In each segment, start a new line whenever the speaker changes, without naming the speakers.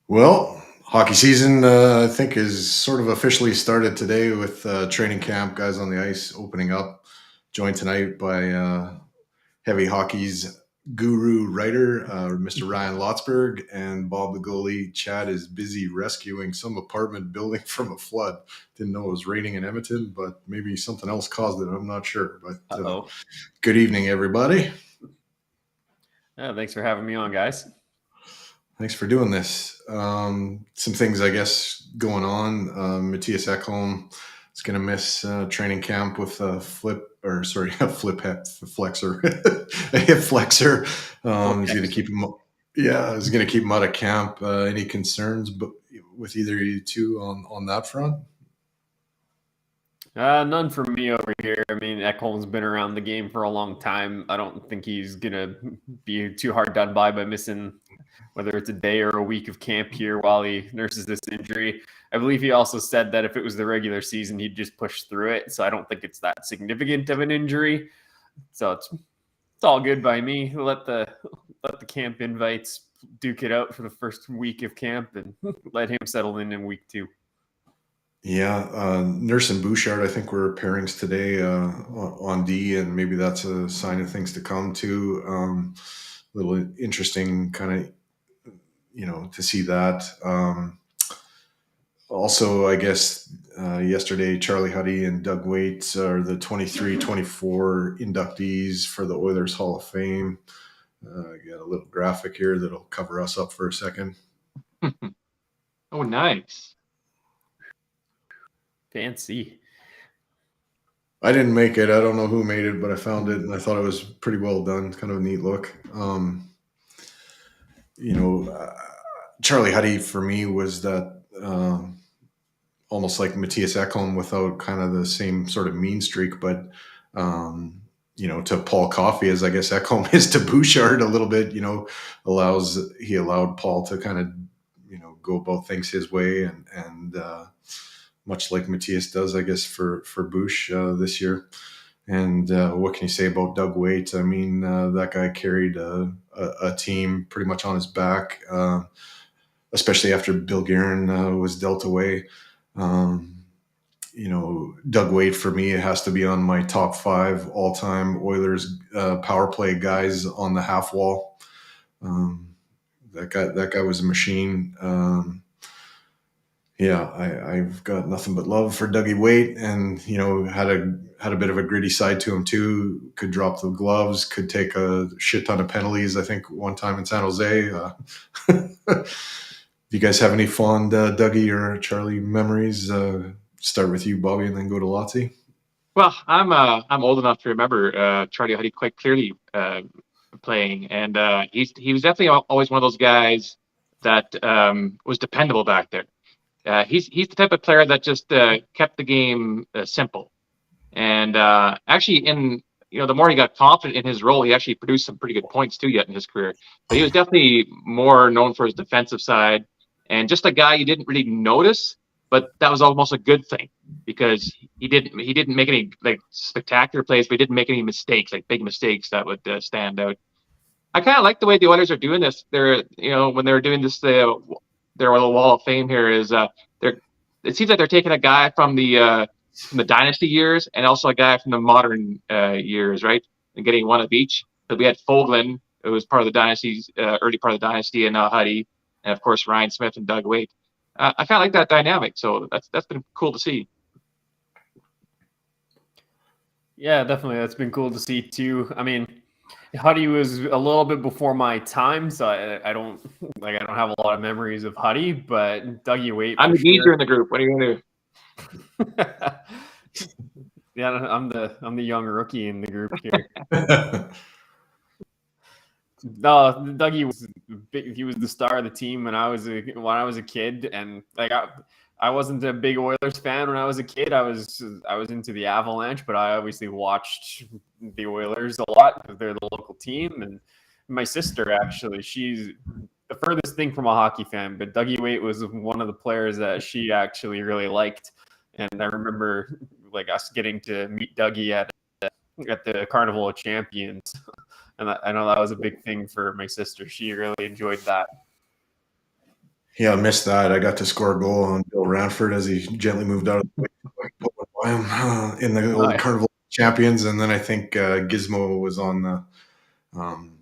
Well, hockey season, I think, is sort of officially started today with training camp, guys on the ice opening up. Joined tonight by Heavy Hockey's guru writer, Mr. Ryan Lotsberg, and Bob the goalie. Chad is busy rescuing some apartment building from a flood. Didn't know it was raining in Edmonton, but maybe something else caused it. I'm not sure. But good evening, everybody.
Thanks for having me on, guys.
Thanks for doing this. Some things, I guess, going on. Matthias Ekholm is going to miss training camp with a flexor, a hip flexor. He's going to keep him. Yeah, he's going to keep him out of camp. Any concerns, with either of you two on that front?
None for me over here. I mean, Ekholm's been around the game for a long time. I don't think he's going to be too hard done by missing whether it's a day or a week of camp here while he nurses this injury. I believe he also said that if it was the regular season, he'd just push through it. So I don't think it's that significant of an injury. So it's all good by me. Let the camp invites duke it out for the first week of camp and let him settle in week 2.
Yeah, Nurse and Bouchard, I think, were pairings today on D, and maybe that's a sign of things to come too. Little interesting kind of, to see that. Also, I guess yesterday, Charlie Huddy and Doug Waite are the 23-24 inductees for the Oilers Hall of Fame. Got a little graphic here that'll cover us up for a second.
Oh, nice.
Fancy.
I didn't make it. I don't know who made it, but I found it and I thought it was pretty well done. Kind of a neat look. Charlie Huddy for me was that almost like Matthias Ekholm without kind of the same sort of mean streak, but to Paul Coffey, as I guess Ekholm is to Bouchard a little bit, he allowed Paul to kind of, go about things his way and much like Matthias does, I guess, for Bouch this year. And what can you say about Doug Waite? I mean, that guy carried a team pretty much on his back, especially after Bill Guerin was dealt away. Doug Waite, for me, it has to be on my top 5 all-time Oilers power play guys on the half wall. That guy was a machine. I've got nothing but love for Dougie Waite, and had a bit of a gritty side to him too. Could drop the gloves, could take a shit ton of penalties. I think one time in San Jose. Do you guys have any fond Dougie or Charlie memories? Start with you, Bobby, and then go to Lotsie.
Well, I'm old enough to remember Charlie Huddy quite clearly playing, and he was definitely always one of those guys that was dependable back there. He's the type of player that just kept the game simple, and actually, the more he got confident in his role, he actually produced some pretty good points too yet in his career. But he was definitely more known for his defensive side, and just a guy you didn't really notice, but that was almost a good thing because he didn't make any like spectacular plays, but he didn't make any mistakes, like big mistakes that would stand out. I kind of like the way the Oilers are doing this. They're when they're doing this their little wall of fame here is it seems like they're taking a guy from the dynasty years and also a guy from the modern years, right? And getting one of each. So we had Foglen, who was part of the dynasty's early part of the dynasty, and now Huddy, and of course Ryan Smith and Doug Waite. I kind of like that dynamic, so that's been cool to see.
Yeah, definitely. That's been cool to see too. I mean, Huddy was a little bit before my time, so I don't have a lot of memories of Huddy, but Dougie Waite.
I'm the geezer in the group. What are you gonna
do? Yeah, I'm the young rookie in the group here. No, Dougie was the star of the team when I was a kid, and like I wasn't a big Oilers fan when I was a kid. I was into the Avalanche, but I obviously watched the Oilers a lot because they're the local team. And my sister, actually, she's the furthest thing from a hockey fan, but Dougie Waite was one of the players that she actually really liked. And I remember like us getting to meet Dougie at the Carnival of Champions. And I know that was a big thing for my sister. She really enjoyed that.
Yeah, I missed that. I got to score a goal on Bill Ranford as he gently moved out of the way in the old Carnival Champions. And then I think Gizmo was on the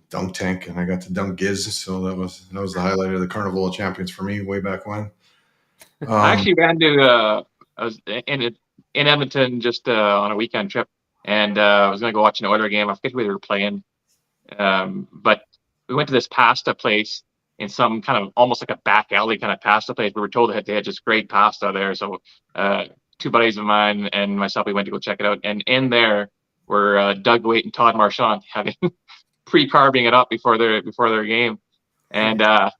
dunk tank, and I got to dunk Giz. So that was the highlight of the Carnival of Champions for me way back when.
I actually ran to I was in Edmonton just on a weekend trip, and I was going to go watch an Oiler game. I forget who they were playing, but we went to this pasta place in some kind of almost like a back alley kind of pasta place. We were told that they had just great pasta there. So two buddies of mine and myself, we went to go check it out. And in there were Doug Waite and Todd Marchand having pre-carving it up before their game. And I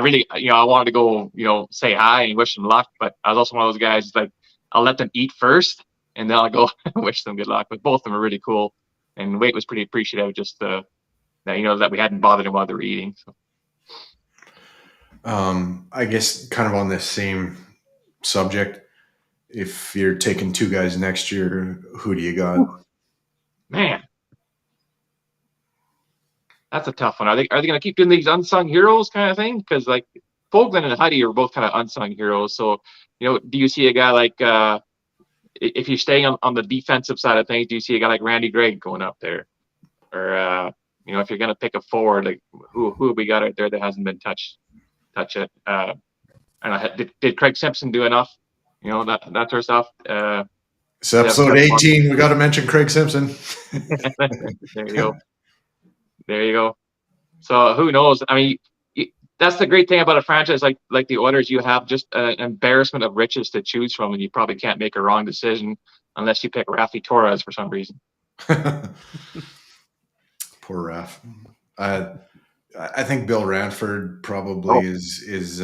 really, I wanted to go, say hi and wish them luck. But I was also one of those guys, like, I'll let them eat first, and then I'll go wish them good luck. But both of them are really cool. And Waite was pretty appreciative just that we hadn't bothered him while they were eating. So.
I guess kind of on this same subject, if you're taking two guys next year, who do you got?
Man, that's a tough one. Are they going to keep doing these unsung heroes kind of thing? Because like Foglen and Huddy are both kind of unsung heroes. So, do you see a guy like if you're staying on the defensive side of things, do you see a guy like Randy Gregg going up there? Or if you're going to pick a forward, like who have we got out there that hasn't been touched it? I don't know, did Craig Simpson do enough? That sort of stuff.
It's episode 18. We got to mention Craig Simpson.
There you go. So who knows? I mean, that's the great thing about a franchise like the Oilers. You have just an embarrassment of riches to choose from, and you probably can't make a wrong decision unless you pick Rafi Torres for some reason.
Poor Raf. I think Bill Ranford probably is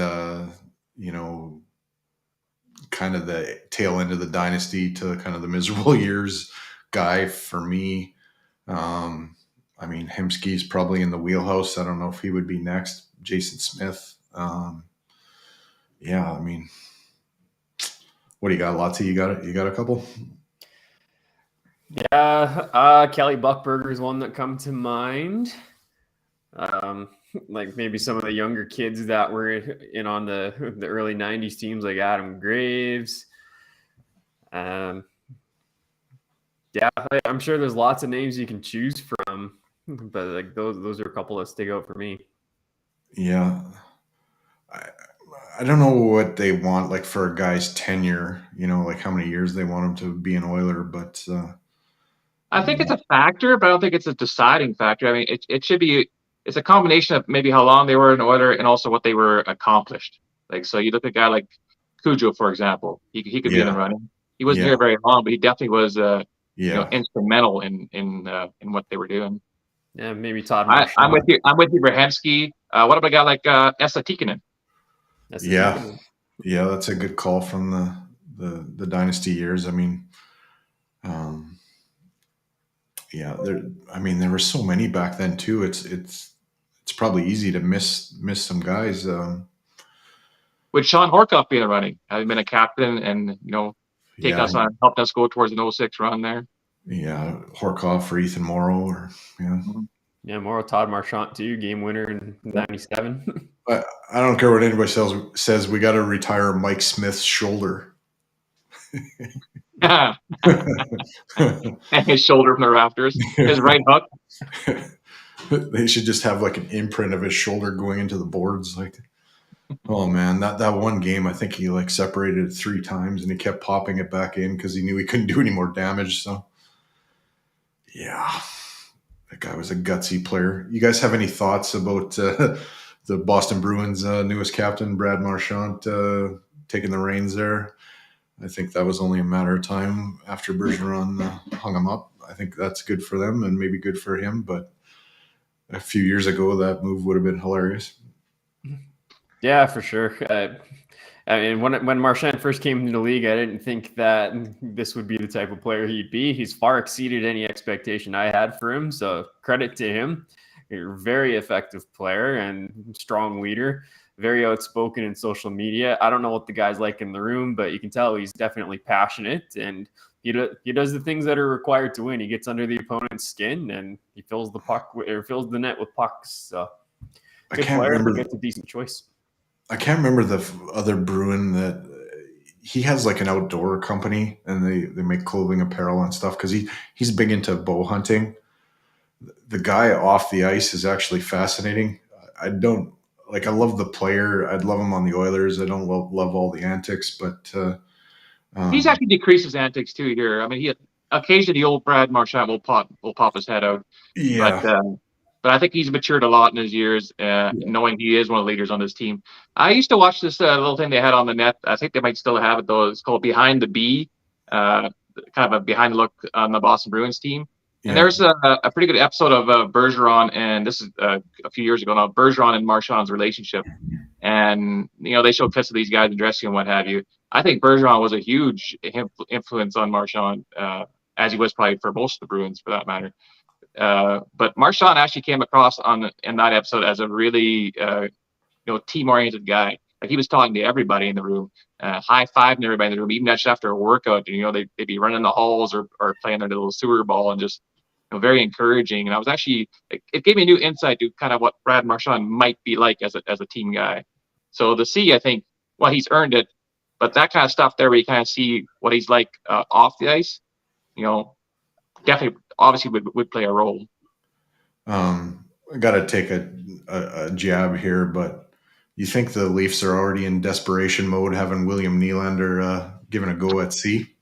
kind of the tail end of the dynasty to kind of the miserable years guy for me. I mean, Hemsky's probably in the wheelhouse. I don't know if he would be next. Jason Smith. Yeah, I mean, what do you got, Lottie? You got a couple?
Yeah, Kelly Buchberger is one that come to mind. Like maybe some of the younger kids that were in on the early 90s teams like Adam Graves. Yeah, I'm sure there's lots of names you can choose from, but like those are a couple that stick out for me.
Yeah. I don't know what they want like for a guy's tenure, like how many years they want him to be an Oiler, but
I think it's a factor, but I don't think it's a deciding factor. I mean, it should be. It's a combination of maybe how long they were an Oiler and also what they were accomplished. Like, so you look at a guy like Cujo, for example. He could be in the running. He wasn't here very long, but he definitely was instrumental in what they were doing.
Yeah, maybe Todd.
I'm with you, Brahemsky. What about a guy like Esa Tikkanen?
Yeah, that's a good call from the dynasty years. I mean, there were so many back then too. It's probably easy to miss some guys.
Would Sean Horkoff be in the running? Having been a captain and helped us go towards an 06 run there.
Yeah, Horkoff or Ethan Morrow
Yeah, more Todd Marchant too, game winner in '97.
I don't care what anybody says. We got to retire Mike Smith's shoulder.
And his shoulder from the rafters, his right hook.
They should just have like an imprint of his shoulder going into the boards. Like, oh man, that one game, I think he like separated it 3 times and he kept popping it back in because he knew he couldn't do any more damage. So, yeah, that guy was a gutsy player. You guys have any thoughts about the Boston Bruins' newest captain, Brad Marchand, taking the reins there? I think that was only a matter of time after Bergeron hung him up. I think that's good for them and maybe good for him. But a few years ago, that move would have been hilarious.
Yeah, for sure. I mean, when Marchand first came into the league, I didn't think that this would be the type of player he'd be. He's far exceeded any expectation I had for him. So credit to him. You're a very effective player and strong leader. Very outspoken in social media. I don't know what the guy's like in the room, but you can tell he's definitely passionate, and he does the things that are required to win. He gets under the opponent's skin and he fills the net with pucks. So
I can't remember.
It's a decent choice.
I can't remember the other Bruin that he has like an outdoor company and they make clothing, apparel, and stuff because he's big into bow hunting. The guy off the ice is actually fascinating. I love the player. I'd love him on the Oilers. I don't love all the antics, but
He's actually decreased his antics too here. I mean, he occasionally the old Brad Marchand will pop his head out.
yeah.
But I think he's matured a lot in his years, knowing he is one of the leaders on this team. I used to watch this little thing they had on the net. I think they might still have it though. It's called Behind the B, kind of a behind the look on the Boston Bruins team. And there's a pretty good episode of Bergeron, and this is a few years ago now, Bergeron and Marchand's relationship. And, they show clips of these guys in the dressing room and what have you. I think Bergeron was a huge influence on Marchand, as he was probably for most of the Bruins for that matter. But Marchand actually came across in that episode as a really, team-oriented guy. Like he was talking to everybody in the room, high-fiving everybody in the room, even just after a workout. They'd be running the halls or playing their little sewer ball and just, very encouraging. And I was actually, it gave me a new insight to kind of what Brad Marchand might be like as a team guy. So the C, I think, he's earned it, but that kind of stuff there where you kind of see what he's like off the ice, definitely, obviously would play a role.
I got to take a jab here, but you think the Leafs are already in desperation mode, having William Nylander given a go at C?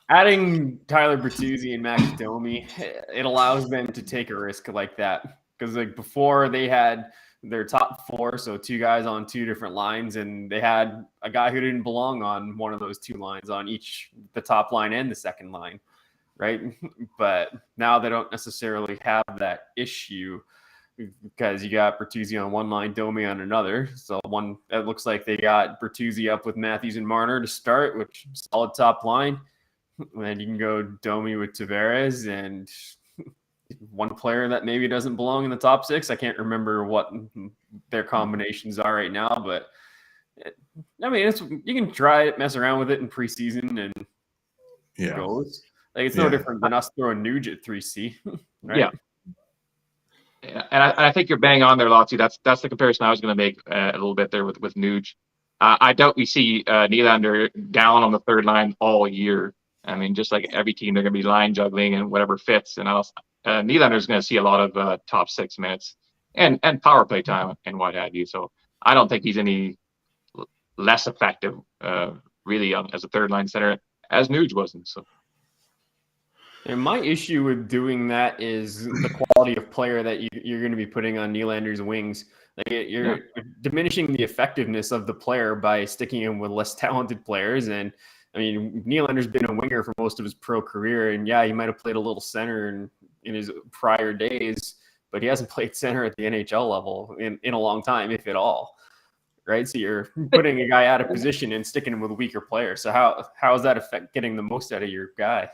Adding Tyler Bertuzzi and Max Domi, it allows them to take a risk like that. Because before they had their top 4, so 2 guys on 2 different lines, and they had a guy who didn't belong on one of those 2 lines on each, the top line and the second line, right? But now they don't necessarily have that issue because you got Bertuzzi on one line, Domi on another. So it looks like they got Bertuzzi up with Matthews and Marner to start, which solid top line. And you can go Domi with Tavares and one player that maybe doesn't belong in the top 6. I can't remember what their combinations are right now, but you can try it, mess around with it in preseason, and it goes. It's no different than us throwing Nuge at 3C, right?
Yeah. And I think you're bang on there, Lotsy. That's the comparison I was going to make a little bit there with Nuge. I doubt we see Nylander down on the third line all year. I mean, just like every team, they're going to be line juggling and whatever fits. And Nylander's going to see a lot of top 6 minutes and power play time and what have you. So I don't think he's any less effective, really, as a third line center as Nuge wasn't. So.
And my issue with doing that is the quality of player that you're going to be putting on Nylander's wings. You're diminishing the effectiveness of the player by sticking him with less talented players. And I mean, Nylander's been a winger for most of his pro career, and he might have played a little center in his prior days, but he hasn't played center at the NHL level in a long time, if at all. Right, so you're putting a guy out of position and sticking him with a weaker player. So how is that getting the most out of your guy?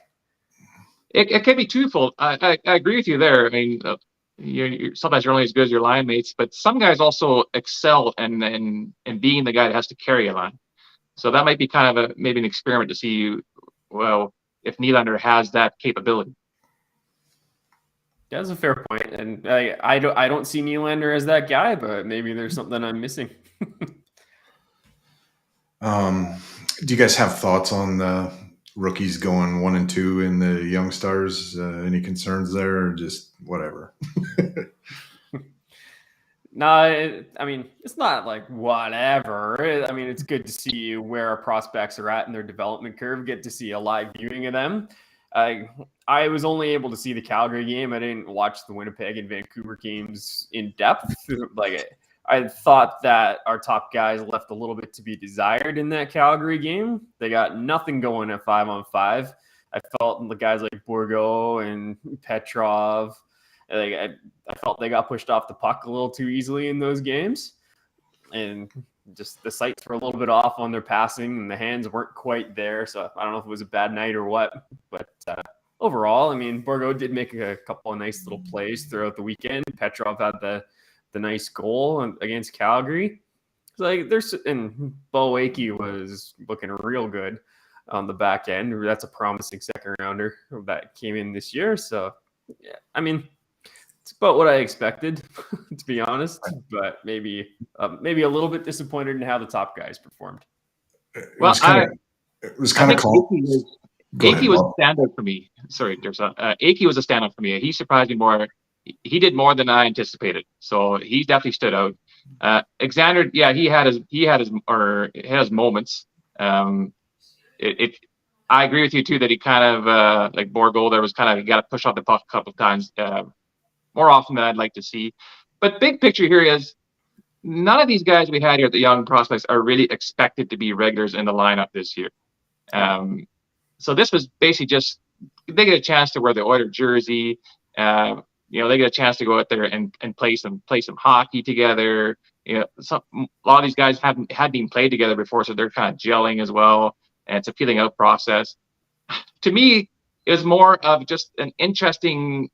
It can be twofold. I agree with you there. I mean, sometimes you're only as good as your line mates, but some guys also excel in being the guy that has to carry a line. So that might be kind of maybe an experiment to see well, if Nylander has that capability.
That's a fair point, and I don't see Nylander as that guy, but maybe there's something I'm missing.
Do you guys have thoughts on the rookies going 1 and 2 in the young stars? Any concerns there, or just whatever?
No, I mean, it's not like whatever. I mean, it's good to see where our prospects are at in their development curve, get to see a live viewing of them. I was only able to see the Calgary game. I didn't watch the Winnipeg and Vancouver games in depth. Like, I thought that our top guys left a little bit to be desired in that Calgary game. They got nothing going at 5-on-5. I felt the guys like Bourgault and Petrov, like I felt they got pushed off the puck a little too easily in those games, and just the sights were a little bit off on their passing, and the hands weren't quite there. So I don't know if it was a bad night or what, but overall, I mean, Bourgault did make a couple of nice little plays throughout the weekend. Petrov had the nice goal against Calgary. So like and Bo Akey was looking real good on the back end. That's a promising second rounder that came in this year. So yeah, I mean, it's about what I expected, to be honest. But maybe a little bit disappointed in how the top guys performed.
It was kind of cool.
Akey was a standout for me. Sorry, Akey was a standout for me. He surprised me more. He did more than I anticipated, so he definitely stood out. Alexander, yeah, he had his moments. I agree with you too that he kind of like Bourgault. There was kind of he got to push off the puck a couple of times, more often than I'd like to see. But big picture here is none of these guys we had here, the young prospects, are really expected to be regulars in the lineup this year. So this was basically just they get a chance to wear the Oilers jersey. They get a chance to go out there and play some hockey together. A lot of these guys hadn't been played together before, so they're kind of gelling as well. And it's a feeling out process. To me, it was more of just an interesting.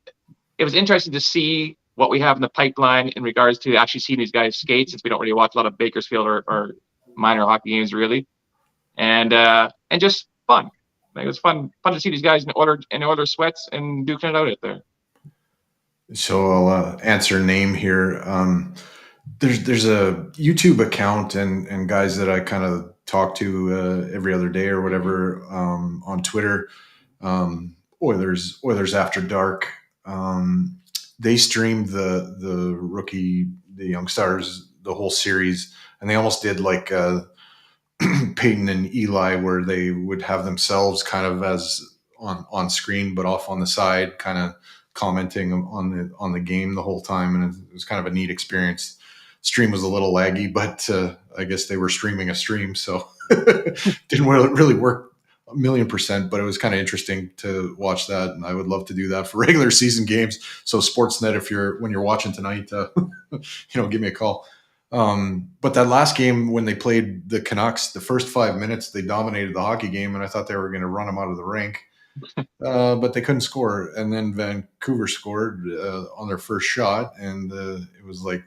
It was interesting to see what we have in the pipeline in regards to actually seeing these guys skate, since we don't really watch a lot of Bakersfield or minor hockey games really, and just fun. Like, it was fun to see these guys in Oilers sweats and duking it out there.
So I'll answer name here. There's a YouTube account and guys that I kind of talk to every other day or whatever on Twitter. Oilers After Dark. They streamed the rookie, the young stars, the whole series, and they almost did like Peyton and Eli, where they would have themselves kind of as on screen, but off on the side, kind of commenting on the game the whole time, and it was kind of a neat experience. Stream was a little laggy, but I guess they were streaming a stream, so didn't really work 1,000,000%, but it was kind of interesting to watch that, and I would love to do that for regular season games. So Sportsnet, when you're watching tonight, give me a call. But that last game when they played the Canucks, the first 5 minutes they dominated the hockey game, and I thought they were going to run them out of the rink. But they couldn't score, and then Vancouver scored on their first shot, and it was like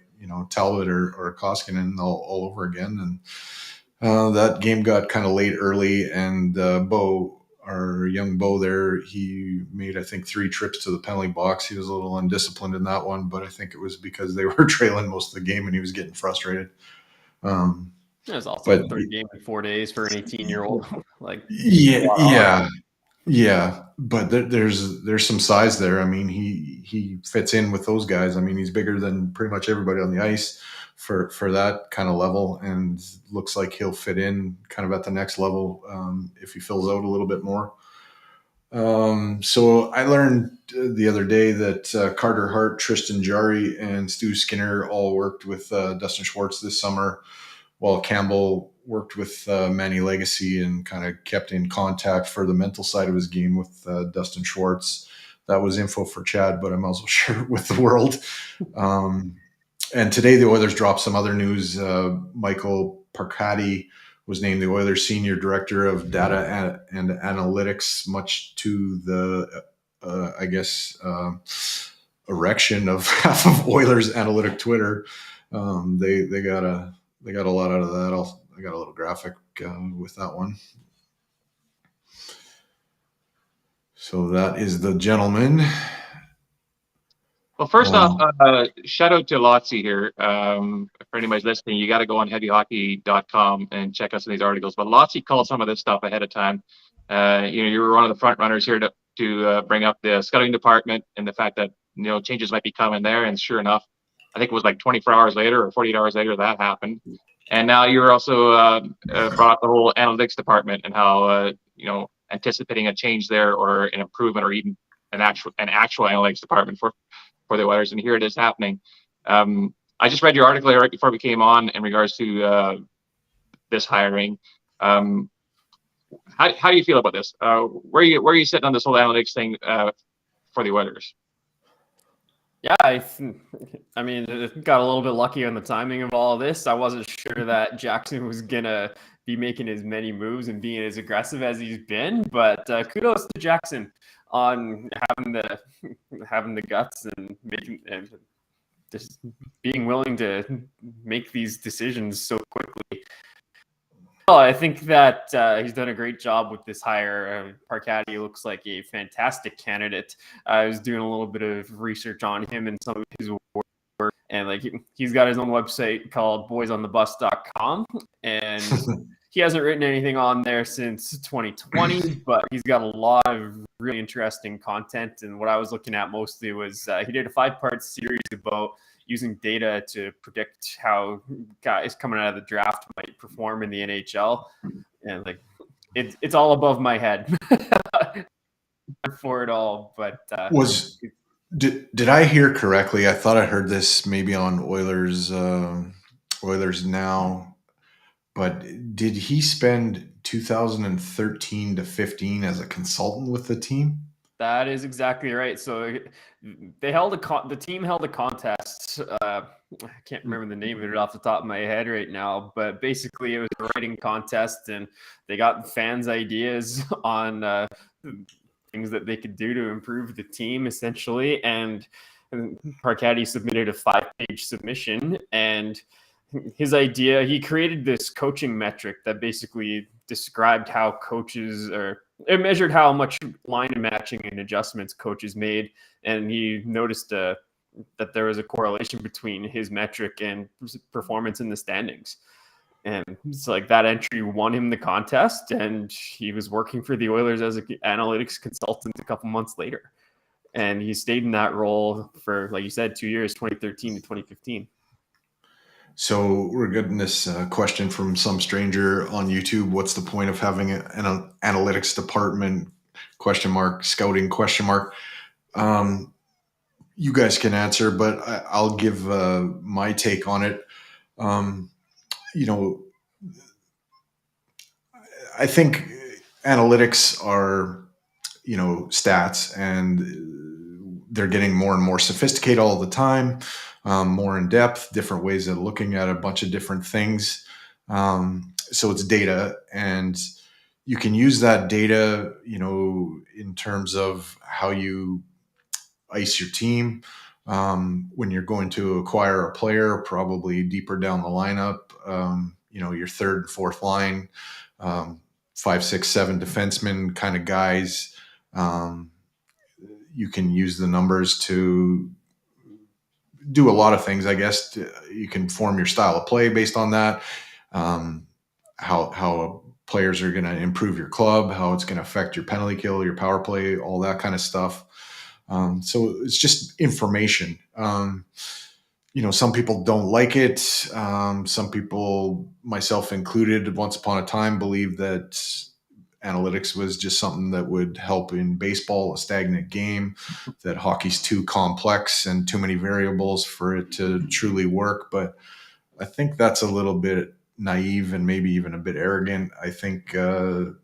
Talbot or Koskinen all over again, and that game got kind of late early, and our young Bo there, he made I think 3 trips to the penalty box. He was a little undisciplined in that one, but I think it was because they were trailing most of the game and he was getting frustrated.
It was also the third game in 4 days for an 18-year-old.
Yeah, but there's some size there. I mean, he fits in with those guys. I mean, he's bigger than pretty much everybody on the ice for that kind of level, and looks like he'll fit in kind of at the next level if he fills out a little bit more. So I learned the other day that Carter Hart, Tristan Jarry, and Stu Skinner all worked with Dustin Schwartz this summer, while Campbell worked with Manny Legacy and kind of kept in contact for the mental side of his game with Dustin Schwartz. That was info for Chad, but I'm also sure with the world. And today the Oilers dropped some other news. Michael Parkati was named the Oilers Senior Director of Data and Analytics, much to the, erection of half of Oilers analytic Twitter. They got a lot out of that. I got a little graphic with that one. So that is the gentleman.
Well, first off, shout out to Lotsy here. For anybody's listening, you got to go on heavyhockey.com and check out some of these articles. But Lotsy called some of this stuff ahead of time. You were one of the front runners here to bring up the scouting department and the fact that changes might be coming there. And sure enough, I think it was like 24 hours later or 48 hours later that happened. And now you're also brought up the whole analytics department and how anticipating a change there or an improvement or even an actual analytics department for the Oilers, and here it is happening. I just read your article right before we came on in regards to this hiring. How do you feel about this? Where are you sitting on this whole analytics thing for the Oilers?
Yeah, I mean, got a little bit lucky on the timing of all of this. I wasn't sure that Jackson was gonna be making as many moves and being as aggressive as he's been, but kudos to Jackson on having the guts and just being willing to make these decisions so quickly. Well, I think that he's done a great job with this hire. Parkati looks like a fantastic candidate. I was doing a little bit of research on him and some of his work, and he's got his own website called boysonthebus.com, and he hasn't written anything on there since 2020, but he's got a lot of really interesting content. And what I was looking at mostly was he did a 5-part series about using data to predict how guys coming out of the draft might perform in the NHL. And it's all above my head for it all. But
did I hear correctly? I thought I heard this maybe on Oilers Now, but did he spend 2013 to 15 as a consultant with the team?
That is exactly right. So they held the team held a contest. I can't remember the name of it off the top of my head right now, but basically it was a writing contest, and they got fans' ideas on things that they could do to improve the team, essentially. And Parkati submitted a 5-page submission, and his idea, he created this coaching metric that basically described how coaches it measured how much line matching and adjustments coaches made. And he noticed that there was a correlation between his metric and performance in the standings. And it's that entry won him the contest, and he was working for the Oilers as an analytics consultant a couple months later. And he stayed in that role for, like you said, 2 years, 2013 to 2015.
So we're getting this question from some stranger on YouTube. What's the point of having an analytics department? ? Scouting ? You guys can answer, but I'll give my take on it. I think analytics are, stats, and they're getting more and more sophisticated all the time. More in depth, different ways of looking at a bunch of different things. So it's data, and you can use that data, in terms of how you ice your team. When you're going to acquire a player, probably deeper down the lineup, your third and fourth line, 5, 6, 7 defensemen kind of guys. You can use the numbers to do a lot of things, I guess. You can form your style of play based on that. How players are going to improve your club, how it's going to affect your penalty kill, your power play, all that kind of stuff. So it's just information. Some people don't like it. Some people, myself included, once upon a time believed that analytics was just something that would help in baseball, a stagnant game, that hockey's too complex and too many variables for it to truly work. But I think that's a little bit naive and maybe even a bit arrogant. I think, as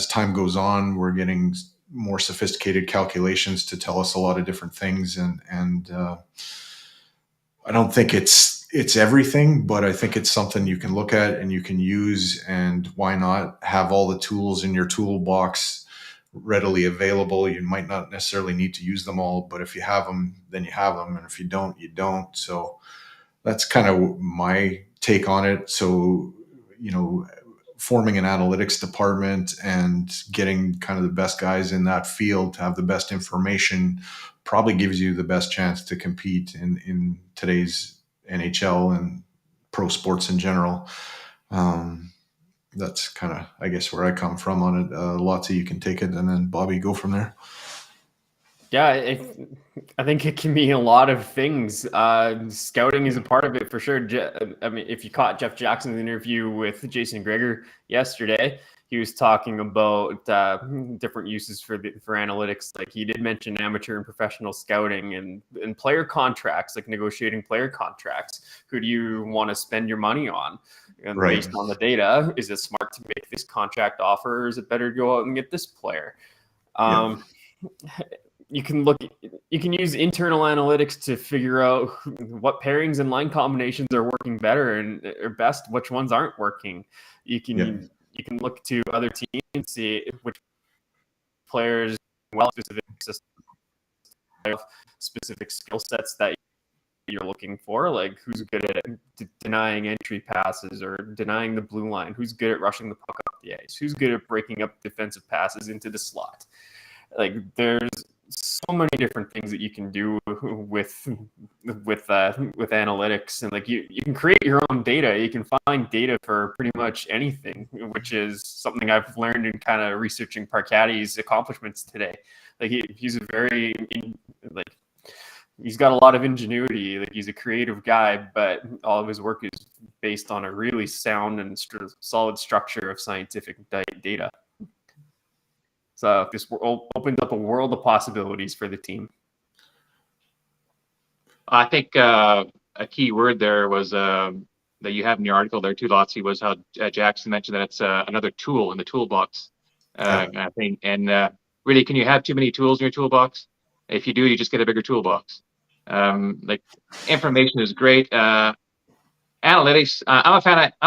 time goes on, we're getting more sophisticated calculations to tell us a lot of different things. And I don't think it's everything, but I think it's something you can look at and you can use. And why not have all the tools in your toolbox readily available? You might not necessarily need to use them all, but if you have them, then you have them. And if you don't, you don't. So that's kind of my take on it. So, forming an analytics department and getting kind of the best guys in that field to have the best information probably gives you the best chance to compete in today's NHL and pro sports in general. That's kind of, I guess, where I come from on it. Lots of you can take it, and then Bobby, go from there.
Yeah, I think it can mean a lot of things. Scouting is a part of it for sure. I mean, if you caught Jeff Jackson's interview with Jason Greger yesterday, he was talking about different uses for analytics. Like, he did mention amateur and professional scouting and player contracts, like negotiating player contracts. Who do you want to spend your money on? And
Right.
based on the data, is it smart to make this contract offer, or is it better to go out and get this player? You can use internal analytics to figure out what pairings and line combinations are working better or best, which ones aren't working. You can look to other teams and see which players specific skill sets that you're looking for, like who's good at denying entry passes or denying the blue line, who's good at rushing the puck up the ice, who's good at breaking up defensive passes into the slot. Like, there's so many different things that you can do with analytics, and like you can create your own data. You can find data for pretty much anything, which is something I've learned in kind of researching Parcatti's accomplishments today. Like, he's he's got a lot of ingenuity. Like, he's a creative guy, but all of his work is based on a really sound and solid structure of scientific data. So this opens up a world of possibilities for the team.
I think a key word there was that you have in your article there too, Lotsy, was how Jackson mentioned that it's another tool in the toolbox. I think, and really, can you have too many tools in your toolbox? If you do, you just get a bigger toolbox. Like, information is great. Analytics. I'm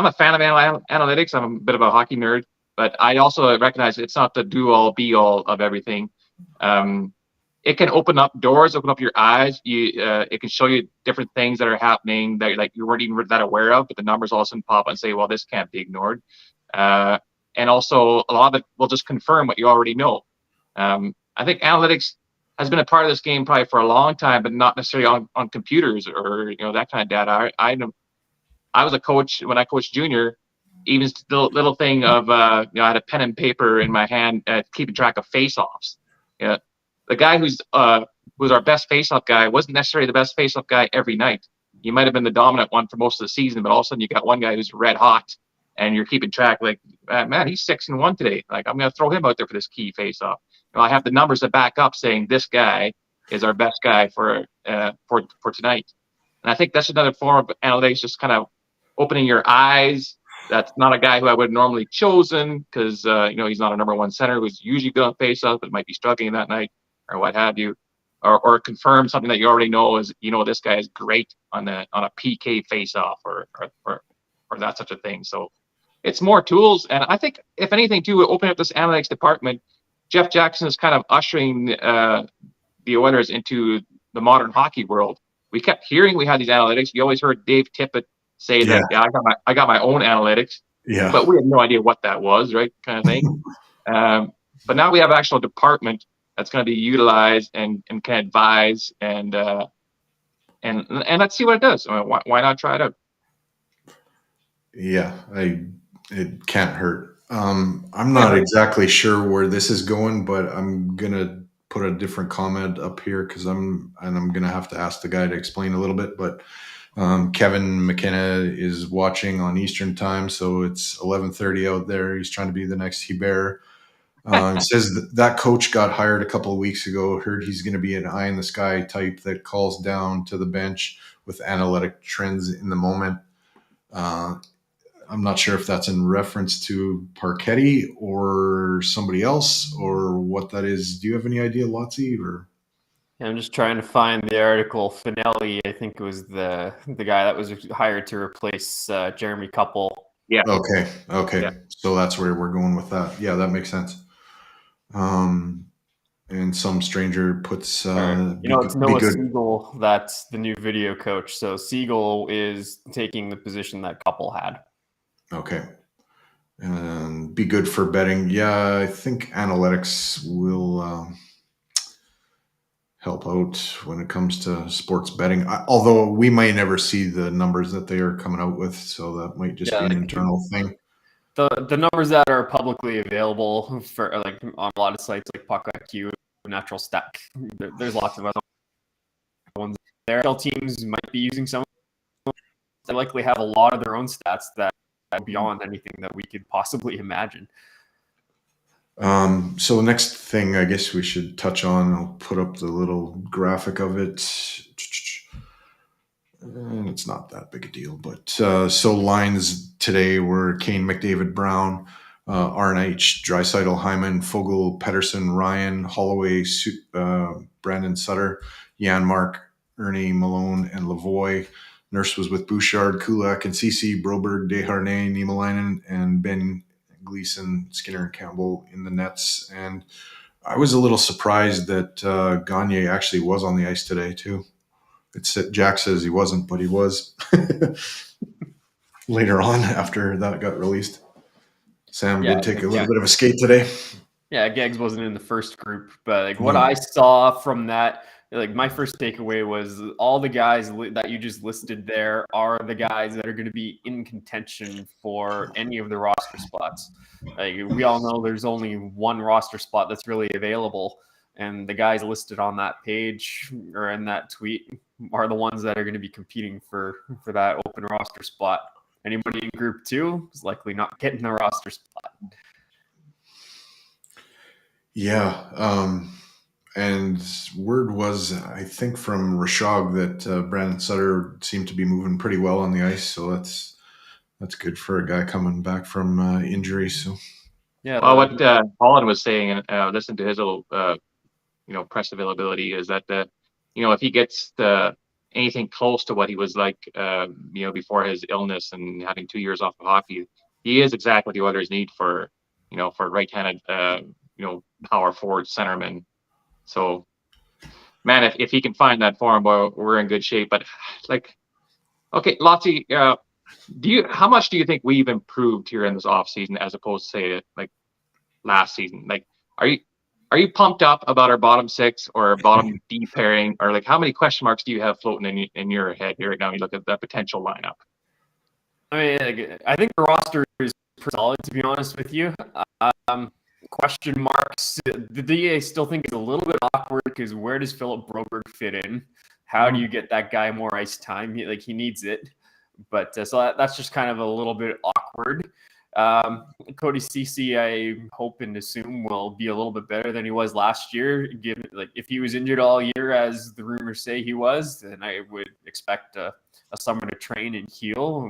a fan of analytics. I'm a bit of a hockey nerd. But I also recognize it's not the do-all, be-all of everything. It can open up doors, open up your eyes. It can show you different things that are happening that like you weren't even that aware of, but the numbers all of a sudden pop up and say, well, this can't be ignored. And also, a lot of it will just confirm what you already know. I think analytics has been a part of this game probably for a long time, but not necessarily on computers or that kind of data. I was a coach when I coached junior. Even the little thing of I had a pen and paper in my hand keeping track of face-offs. Yeah, the guy who's our best face-off guy wasn't necessarily the best face-off guy every night. He might have been the dominant one for most of the season, but all of a sudden you got one guy who's red hot, and you're keeping track. Like, man, he's 6-1 today. Like, I'm going to throw him out there for this key face-off. I have the numbers to back up saying this guy is our best guy for tonight. And I think that's another form of analytics, just kind of opening your eyes. That's not a guy who I would have normally chosen because he's not a number one center who's usually good on faceoff, but might be struggling that night or what have you, or confirm something that you already know is this guy is great on a PK faceoff or that such a thing. So it's more tools, and I think if anything too, opening up this analytics department, Jeff Jackson is kind of ushering the Oilers into the modern hockey world. We kept hearing we had these analytics. You always heard Dave Tippett say that I got my own analytics, but we had no idea what that was, right? Kind of thing. But now we have an actual department that's going to be utilized and can advise and let's see what it does. I mean, why not try it out?
Yeah, it can't hurt. I'm not exactly sure where this is going, but I'm gonna put a different comment up here because I'm gonna have to ask the guy to explain a little bit, but. Kevin McKenna is watching on Eastern time, so it's 11:30 out there. He's trying to be the next Hebert. Says that coach got hired a couple of weeks ago. Heard he's going to be an eye in the sky type that calls down to the bench with analytic trends in the moment. I'm not sure if that's in reference to Parchetti or somebody else or what that is. Do you have any idea, Lotsy? Or
I'm just trying to find the article. Finelli, I think, was the guy that was hired to replace Jeremy Couple.
Yeah.
Okay.
Yeah.
So that's where we're going with that. Yeah, that makes sense. And some stranger puts.
It's Noah Siegel that's the new video coach. So Siegel is taking the position that Couple had.
Okay. and be good for betting. Yeah, I think analytics will help out when it comes to sports betting. Although we might never see the numbers that they are coming out with, so that might just be an internal thing.
The numbers that are publicly available for like on a lot of sites like Puck IQ, Natural Stack, there's lots of other ones there. Teams might be using some. They likely have a lot of their own stats that are beyond anything that we could possibly imagine.
So the next thing I guess we should touch on, I'll put up the little graphic of it. And it's not that big a deal, but so lines today were Kane, McDavid, Brown, RNH, Draisaitl, Hyman, Fogle, Pedersen, Ryan, Holloway, Brandon Sutter, Janmark, Ernie, Malone, and Lavoie. Nurse was with Bouchard, Kulak, and Ceci, Broberg, Desharnais, Niemelainen, and Ben Gleason, Skinner, and Campbell in the nets. And I was a little surprised that Gagne actually was on the ice today too. Jack says he wasn't, but he was later on after that got released. Sam did take a little bit of a skate today.
Yeah, Geggs wasn't in the first group, but like what I saw from that, like my first takeaway was all the guys that you just listed there are the guys that are going to be in contention for any of the roster spots. Like we all know there's only one roster spot that's really available, and the guys listed on that page or in that tweet are the ones that are going to be competing for that open roster spot. Anybody in Group 2 is likely not getting the roster spot.
Yeah. And word was, I think, from Rashog that Brandon Sutter seemed to be moving pretty well on the ice. So that's good for a guy coming back from injury. So,
yeah. Well, what Holland was saying, and listen to his little, press availability is that if he gets anything close to what he was like, before his illness and having 2 years off of hockey, he is exactly what the Oilers need for right-handed, power forward centerman. So, man, if he can find that form, well, we're in good shape. But okay, Lottie, how much do you think we've improved here in this off season as opposed to say like last season? Like, are you pumped up about our bottom six or our bottom D pairing, or like how many question marks do you have floating in your head here right now? When you look at that potential lineup.
I mean, I think the roster is pretty solid, to be honest with you. Question marks. The DA still think is a little bit awkward because where does Philip Broberg fit in? How do you get that guy more ice time? He needs it, but so that's just kind of a little bit awkward. Cody Ceci, I hope and assume will be a little bit better than he was last year. Given if he was injured all year, as the rumors say he was, then I would expect a summer to train and heal.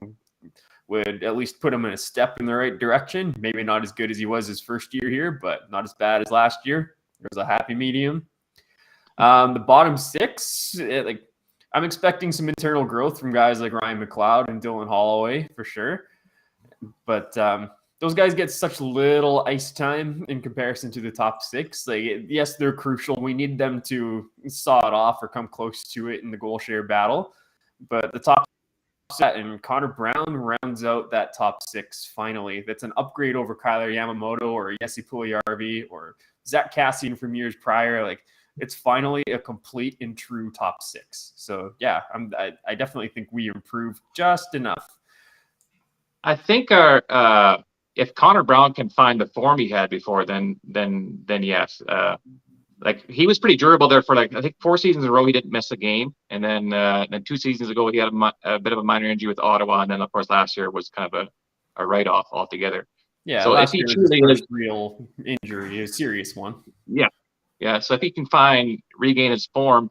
Would at least put him in a step in the right direction. Maybe not as good as he was his first year here, but not as bad as last year. There's a happy medium. The bottom six, I'm expecting some internal growth from guys like Ryan McLeod and Dylan Holloway for sure. But those guys get such little ice time in comparison to the top six. Yes, they're crucial. We need them to saw it off or come close to it in the goal share battle. But the top set and Connor Brown rounds out that top six finally. That's an upgrade over Kyler Yamamoto or Jesse Puljujarvi or Zach Kassian from years prior. It's finally a complete and true top six. So yeah, I definitely think we improved just enough.
I think if Connor Brown can find the form he had before, then yes. He was pretty durable there for I think 4 seasons in a row. He didn't miss a game, and then 2 seasons ago he had a bit of a minor injury with Ottawa, and then of course last year was kind of a write-off altogether.
Yeah, so if he truly is real injury, a serious one.
Yeah. So if he can regain his form,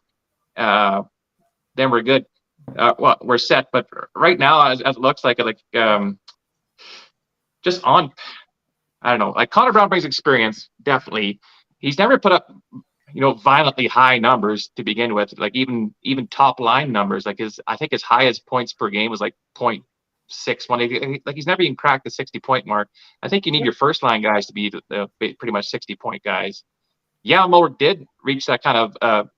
then we're good. We're set. But right now, as it looks just on, I don't know. Connor Brown brings experience, definitely. He's never put up, violently high numbers to begin with. Even top line numbers. I think his highest points per game was 0.61. He's never even cracked the 60-point mark. I think you need your first line guys to be the pretty much 60-point guys. Yamamoto did reach that kind of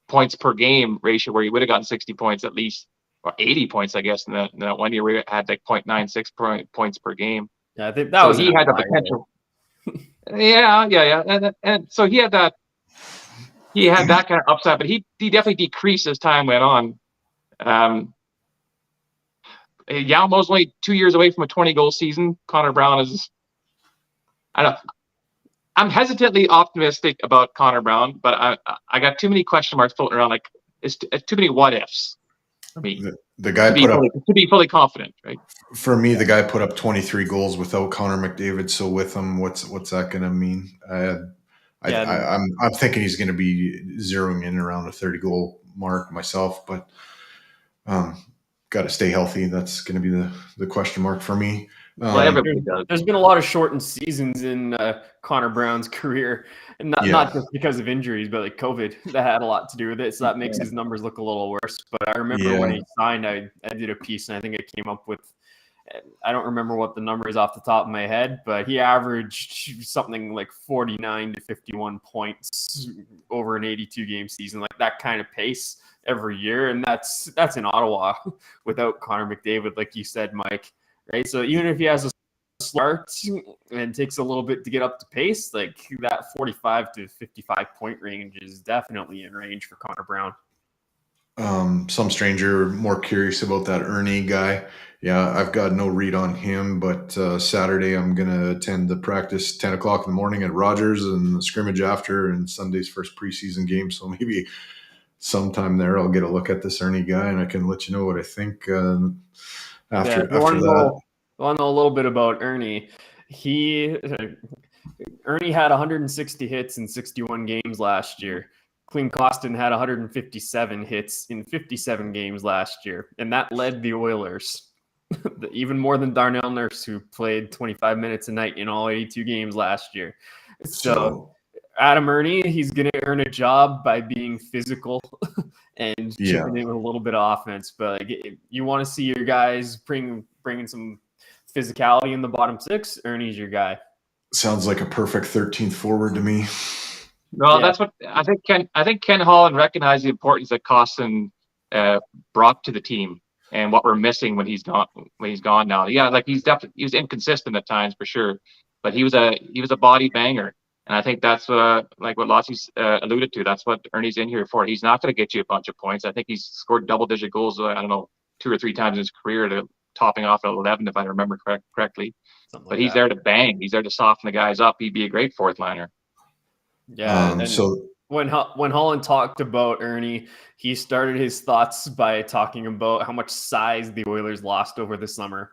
points per game ratio where he would have gotten 60 points at least, or 80 points, I guess, in that 1 year where he had 0.96 points per game.
Yeah, I think that
So
was
he
an
had the
outlier.
potential. Yeah. And so he had that kind of upside, but he definitely decreased as time went on. Yalmo's only 2 years away from a 20-goal season. Connor Brown is, I'm hesitantly optimistic about Connor Brown, but I got too many question marks floating around. Like it's too many what ifs for me
The guy
to be fully confident, right?
for me, the guy put up 23 goals without Connor McDavid. So with him, what's that going to mean? I'm thinking he's going to be zeroing in around a 30 goal mark myself, but got to stay healthy. That's going to be the question mark for me.
Well, everybody does.
There's been a lot of shortened seasons in Connor Brown's career, and not just because of injuries, but like COVID that had a lot to do with it. So that makes his numbers look a little worse. But I remember when he signed, I did a piece, and I think it came up with, I don't remember what the number is off the top of my head, but he averaged something like 49 to 51 points over an 82 game season, like that kind of pace every year, and that's in Ottawa without Connor McDavid, like you said, Mike. Right, so even if he has a start and takes a little bit to get up to pace, like that 45 to 55 point range is definitely in range for Connor Brown.
Some stranger more curious about that Ernie guy. Yeah, I've got no read on him, but Saturday I'm going to attend the practice 10 o'clock in the morning at Rogers and the scrimmage after, and Sunday's first preseason game. So maybe sometime there I'll get a look at this Ernie guy and I can let you know what I think. After that,
want to know a little bit about Ernie. Ernie had 160 hits in 61 games last year. Klim Kostin had 157 hits in 57 games last year, and that led the Oilers, even more than Darnell Nurse, who played 25 minutes a night in all 82 games last year. So Adam Ernie, he's going to earn a job by being physical and chipping in with a little bit of offense. But like, you want to see your guys bringing some physicality in the bottom six, Ernie's your guy.
Sounds like a perfect 13th forward to me.
Well, that's what I think. Ken Holland recognized the importance that Kostin brought to the team and what we're missing when he's gone now. Yeah, like he was inconsistent at times for sure, but he was a body banger. And I think that's like what Lotsie's alluded to. That's what Ernie's in here for. He's not going to get you a bunch of points. I think he's scored double-digit goals, I don't know, 2 or 3 times in his career, topping off at 11, if I remember correctly. But he's there to bang. He's there to soften the guys up. He'd be a great fourth liner.
Yeah. So when Holland talked about Ernie, he started his thoughts by talking about how much size the Oilers lost over the summer.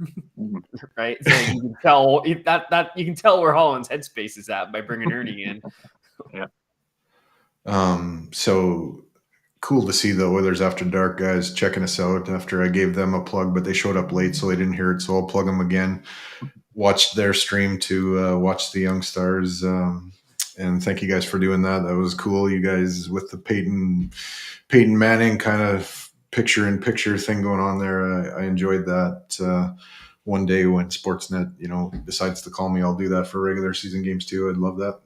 Right, so you can tell that you can tell where Holland's headspace is at by bringing Ernie in.
So cool to see the Oilers After Dark guys checking us out after I gave them a plug, but they showed up late, so they didn't hear it. So I'll plug them again. Watched their stream to watch the Young Stars. And thank you guys for doing that. That was cool. You guys with the Peyton Manning kind of picture-in-picture thing going on there. I enjoyed that. One day when Sportsnet, decides to call me, I'll do that for regular season games too. I'd love that.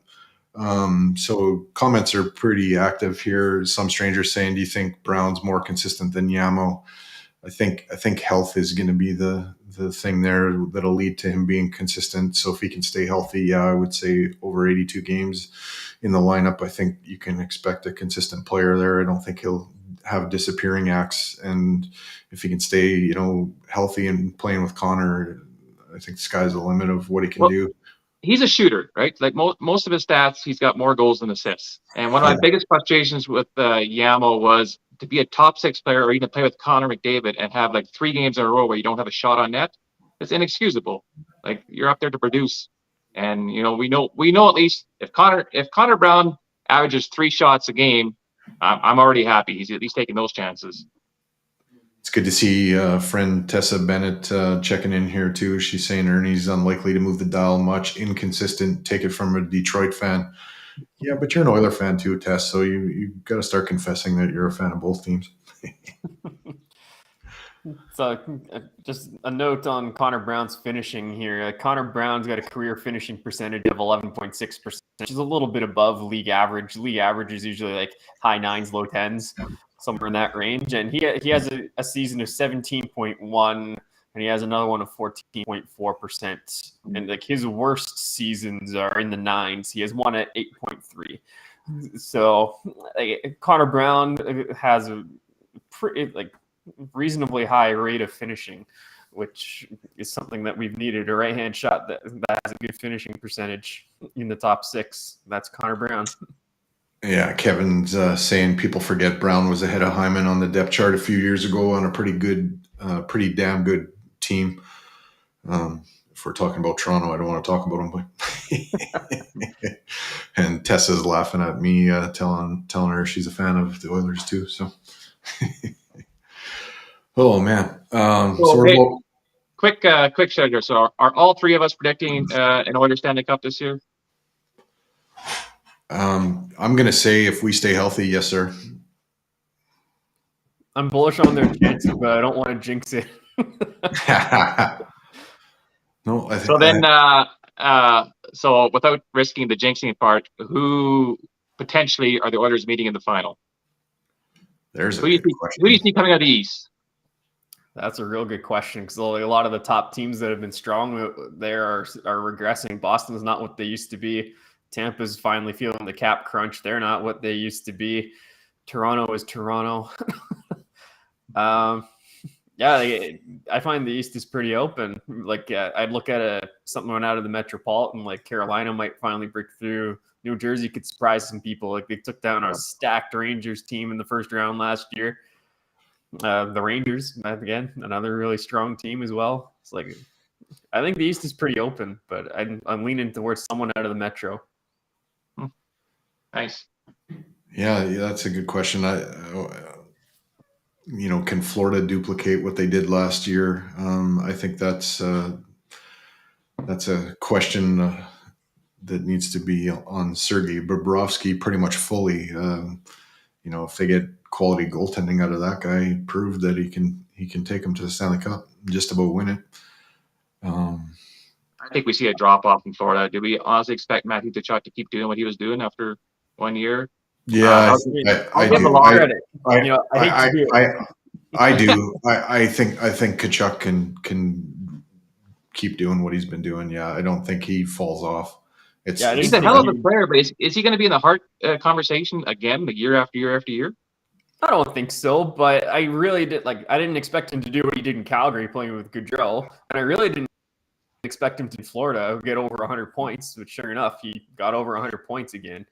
So comments are pretty active here. Some strangers saying, do you think Brown's more consistent than Yamo? I think health is going to be the thing there that'll lead to him being consistent. So if he can stay healthy, I would say over 82 games in the lineup, I think you can expect a consistent player there. I don't think he'll have disappearing acts. And if he can stay, healthy and playing with Connor, I think the sky's the limit of what he can do.
He's a shooter, right? Like most of his stats, he's got more goals than assists. And one of my biggest frustrations with Yamo was to be a top 6 player or even play with Connor McDavid and have like 3 games in a row where you don't have a shot on net. It's inexcusable. Like you're up there to produce. And we know at least if Connor Brown averages 3 shots a game, I'm already happy. He's at least taking those chances.
It's good to see friend Tessa Bennett checking in here too. She's saying Ernie's unlikely to move the dial much, inconsistent. Take it from a Detroit fan. Yeah, but you're an Oiler fan too, Tess. So you got to start confessing that you're a fan of both teams.
So just a note on Connor Brown's finishing here. Connor Brown's got a career finishing percentage of 11.6%, which is a little bit above league average. League average is usually like high 9s, low 10s, somewhere in that range. And he has a season of 17.1 and he has another one of 14.4%. And like his worst seasons are in the 9s. He has one at 8.3. So like, Connor Brown has a pretty reasonably high rate of finishing, which is something that we've needed. A right-hand shot that has a good finishing percentage in the top 6. That's Connor Brown.
Yeah, Kevin's saying people forget Brown was ahead of Hyman on the depth chart a few years ago on a pretty damn good team. If we're talking about Toronto, I don't want to talk about them, but and Tessa's laughing at me, telling her she's a fan of the Oilers too. So, oh man.
Quick shout here. So, are all 3 of us predicting an Oilers Stanley Cup this year?
I'm going to say if we stay healthy, yes, sir.
I'm bullish on their chances, but I don't want to jinx it.
No, I think
so. Then, so without risking the jinxing part, who potentially are the Oilers meeting in the final?
There's
who do you see coming out of the East?
That's a real good question because a lot of the top teams that have been strong there are regressing. Boston's not what they used to be. Tampa's finally feeling the cap crunch. They're not what they used to be. Toronto is Toronto. Yeah, I find the East is pretty open. Like I'd look at something out of the Metropolitan, like Carolina might finally break through. New Jersey could surprise some people. Like they took down a stacked Rangers team in the first round last year. The Rangers, again, another really strong team as well. It's like I think the East is pretty open, but I'm leaning towards someone out of the Metro.
Nice.
Yeah, that's a good question. Can Florida duplicate what they did last year? I think that's a question that needs to be on Sergei Bobrovsky pretty much fully. If they get quality goaltending out of that guy, he proved that he can take them to the Stanley Cup, just about win it.
I think we see a drop off in Florida. Do we honestly expect Matthew Tkachuk to keep doing what he was doing after 1 year?
Yeah,
I'll give him a lot of credit.
I do. I think Tkachuk can keep doing what he's been doing. Yeah, I don't think he falls off.
He's a hell of a player, but is he going to be in the Hart conversation again, year after year after year?
I don't think so, but I really did. I didn't expect him to do what he did in Calgary, playing with Gaudreau, and I really didn't expect him to in Florida get over 100 points. But sure enough, he got over 100 points again.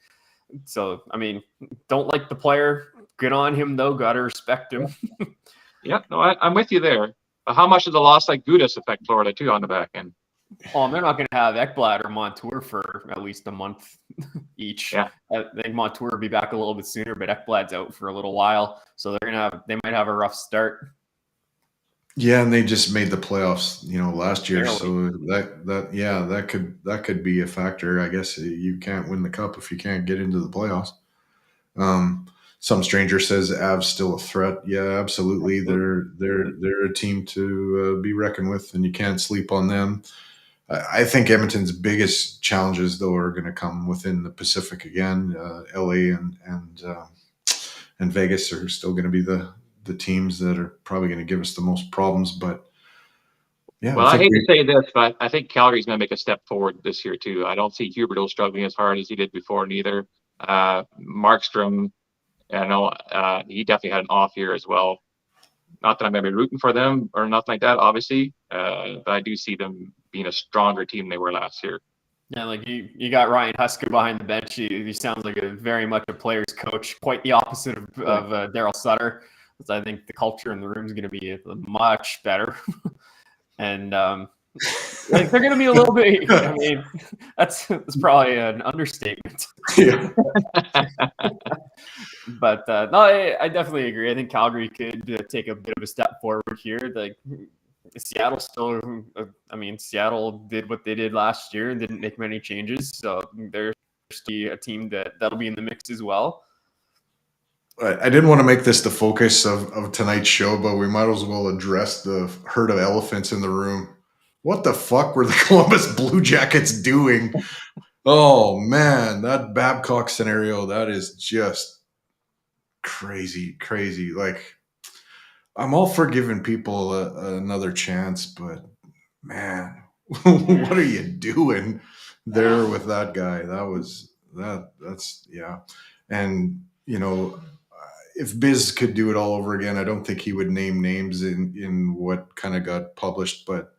So, I mean, don't like the player. Good on him, though. Got to respect him.
Yeah, no, I'm with you there. But how much does a loss like Gudas affect Florida, too, on the back end?
Oh, they're not going to have Ekblad or Montour for at least a month each.
Yeah.
I think Montour will be back a little bit sooner, but Ekblad's out for a little while. So they might have a rough start.
Yeah, and they just made the playoffs, last year.
Barely.
So that could be a factor. I guess you can't win the cup if you can't get into the playoffs. Some stranger says Avs still a threat. Yeah, absolutely. They're a team to be reckoned with, and you can't sleep on them. I think Edmonton's biggest challenges, though, are going to come within the Pacific again. LA and Vegas are still going to be the teams that are probably going to give us the most problems. But yeah,
well, I hate to say this, but I think Calgary's going to make a step forward this year too. I don't see Huberdeau struggling as hard as he did before, neither. Markstrom, I know he definitely had an off year as well. Not that I'm going to be rooting for them or nothing like that, obviously, but I do see them being a stronger team than they were last year.
Yeah, like you got Ryan Husker behind the bench. He sounds like very much a player's coach, quite the opposite of Daryl Sutter. So I think the culture in the room is going to be much better. And they're going to be a little bit. I mean, that's probably an understatement.
Yeah.
But no, I definitely agree. I think Calgary could take a bit of a step forward here. Like Seattle still, Seattle did what they did last year and didn't make many changes. So they're a team that'll be in the mix as well.
I didn't want to make this the focus of tonight's show, but we might as well address the herd of elephants in the room. What the fuck were the Columbus Blue Jackets doing? Oh, man, that Babcock scenario, that is just crazy. Like, I'm all for giving people another chance, but man, what are you doing there with that guy? That's yeah. And if Biz could do it all over again, I don't think he would name names in what kind of got published, but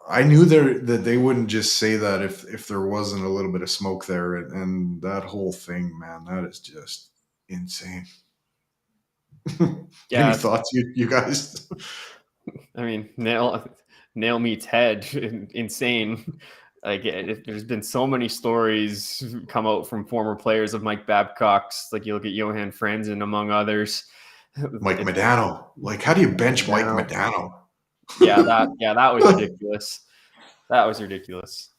I knew that they wouldn't just say that if there wasn't a little bit of smoke there, and that whole thing, man, that is just insane. Any
Yeah,
thoughts, you guys?
I mean, nail meets head, insane. Like there's been so many stories come out from former players of Mike Babcock's. Like you look at Johan Franzen, among others.
Mike Modano. Like, how do you bench Mike
Modano.
Modano?
that was ridiculous. That was ridiculous.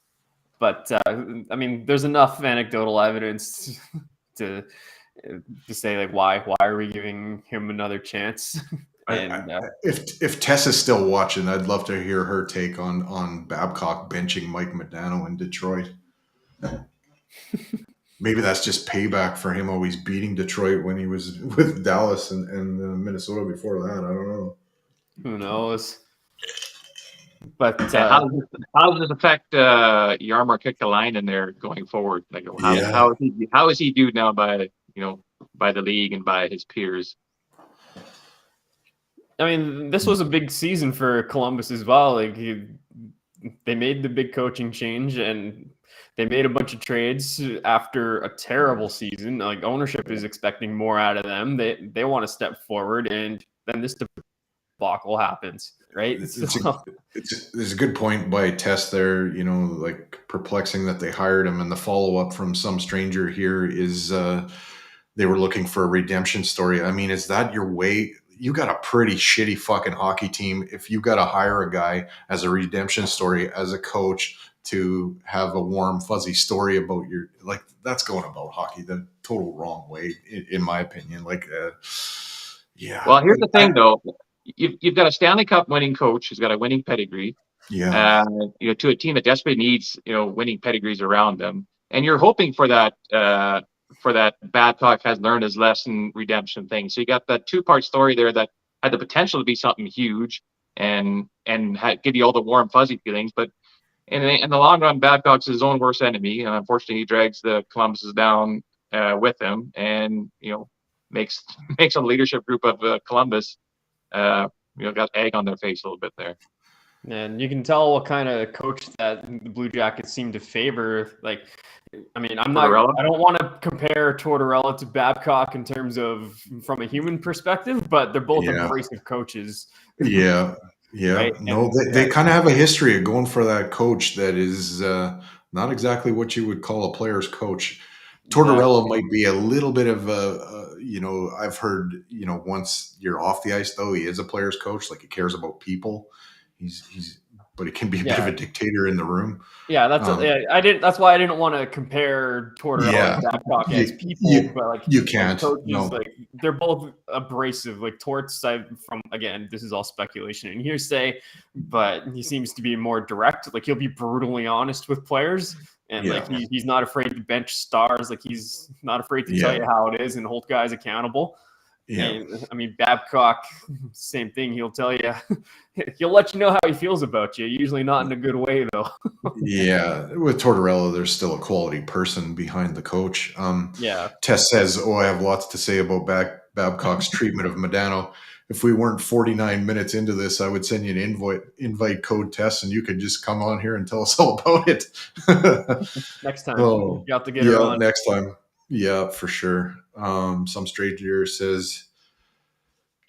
But I mean, there's enough anecdotal evidence to say like why are we giving him another chance? And
if Tess is still watching, I'd love to hear her take on Babcock benching Mike Modano in Detroit. Maybe that's just payback for him always beating Detroit when he was with Dallas and Minnesota before that. I don't know.
Who knows? But
how does this affect Jarmo Kekalainen there going forward? Like how is he viewed now by the league and by his peers?
I mean, this was a big season for Columbus as well. Like they made the big coaching change and they made a bunch of trades after a terrible season. Like ownership is expecting more out of them. They want to step forward, and then this debacle happens, right?
It's a good point by Tess there. Like perplexing that they hired him, and the follow up from some stranger here is they were looking for a redemption story. I mean, is that your way? You got a pretty shitty fucking hockey team if you got to hire a guy as a redemption story as a coach to have a warm, fuzzy story about that's going about hockey the total wrong way, in my opinion. Yeah.
Well, here's the thing, though. You've got a Stanley Cup winning coach who's got a winning pedigree.
Yeah.
To a team that desperately needs, winning pedigrees around them. And you're hoping for that Babcock has learned his lesson redemption thing. So you got that two-part story there that had the potential to be something huge and give you all the warm, fuzzy feelings. But in the long run, Babcock's his own worst enemy. And unfortunately, he drags the Columbuses down with him and, makes a leadership group of Columbus, got egg on their face a little bit there.
And you can tell what kind of coach that the Blue Jackets seem to favor. Like, I mean, I don't want to compare Tortorella to Babcock in terms of from a human perspective, but they're both abrasive coaches.
Yeah. Yeah. Right? No, they kind of have a history of going for that coach that is not exactly what you would call a player's coach. Tortorella might be a little bit of I've heard, once you're off the ice, though, he is a player's coach. Like, he cares about people. But he can be a bit of a dictator in the room.
Yeah, that's why I didn't want to compare Tortorella and Babcock as people. But like,
you can't.
Coaches,
no.
Like, they're both abrasive. Like Torts, again, this is all speculation and hearsay, but he seems to be more direct. Like, he'll be brutally honest with players, and like he's not afraid to bench stars. Like, he's not afraid to tell you how it is and hold guys accountable. Yeah. And, I mean, Babcock, same thing. He'll tell you, he'll let you know how he feels about you. Usually not in a good way, though.
Yeah. With Tortorella, there's still a quality person behind the coach. Tess says, I have lots to say about Babcock's treatment of Modano. If we weren't 49 minutes into this, I would send you an invite code, Tess, and you could just come on here and tell us all about it.
Next time. You have to get her on.
Next time. Yeah, for sure. Some stranger says,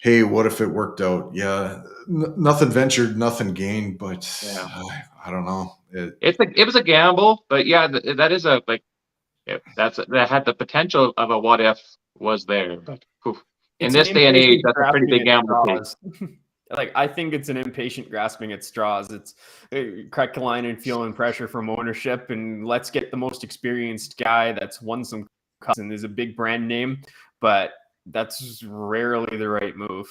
hey, what if it worked out? Yeah, nothing ventured, nothing gained, but I don't know.
It was a gamble, but that is that had the potential of a what if was there. But in this day and age, that's a pretty big gamble.
Like, I think it's an impatient grasping at straws. It's Kekalainen feeling pressure from ownership, and let's get the most experienced guy that's won some cups and is a big brand name, but that's rarely the right move.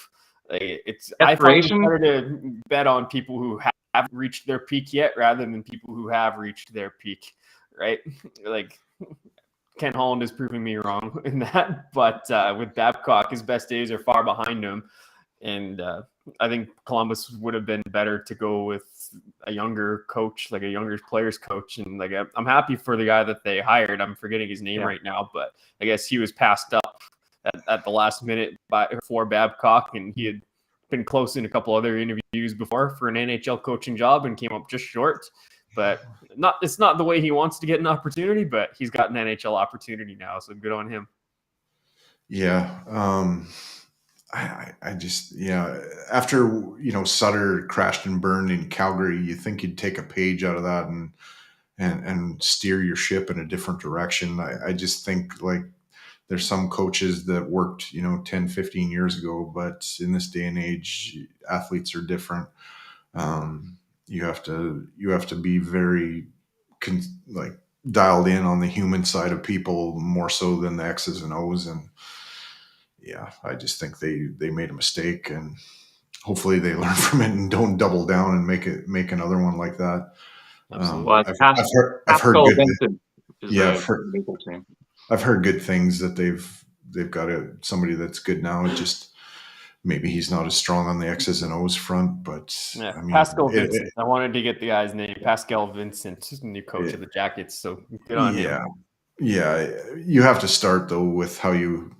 Like, I find it better to bet on people who haven't reached their peak yet rather than people who have reached their peak, right? Like, Ken Holland is proving me wrong in that. But with Babcock, his best days are far behind him. And I think Columbus would have been better to go with a younger coach, like a younger players coach. And like I'm happy for the guy that they hired. I'm forgetting his name right now, but I guess he was passed up at the last minute for Babcock, and he had been close in a couple other interviews before for an NHL coaching job and came up just short. But it's not the way he wants to get an opportunity, but he's got an NHL opportunity now, so good on him.
Yeah. I just, after, Sutter crashed and burned in Calgary, you think you'd take a page out of that and steer your ship in a different direction. I just think like there's some coaches that worked, 10, 15 years ago, but in this day and age, athletes are different. You have to be very dialed in on the human side of people more so than the X's and O's. And I just think they made a mistake, and hopefully they learn from it and don't double down and make another one like that. I've heard good. I've heard good things that they've got somebody that's good now. It just maybe he's not as strong on the X's and O's front, but
I mean, Pascal Vincent. I wanted to get the guy's name, Pascal Vincent, new coach of the Jackets. So good on him.
Yeah, you have to start though with how you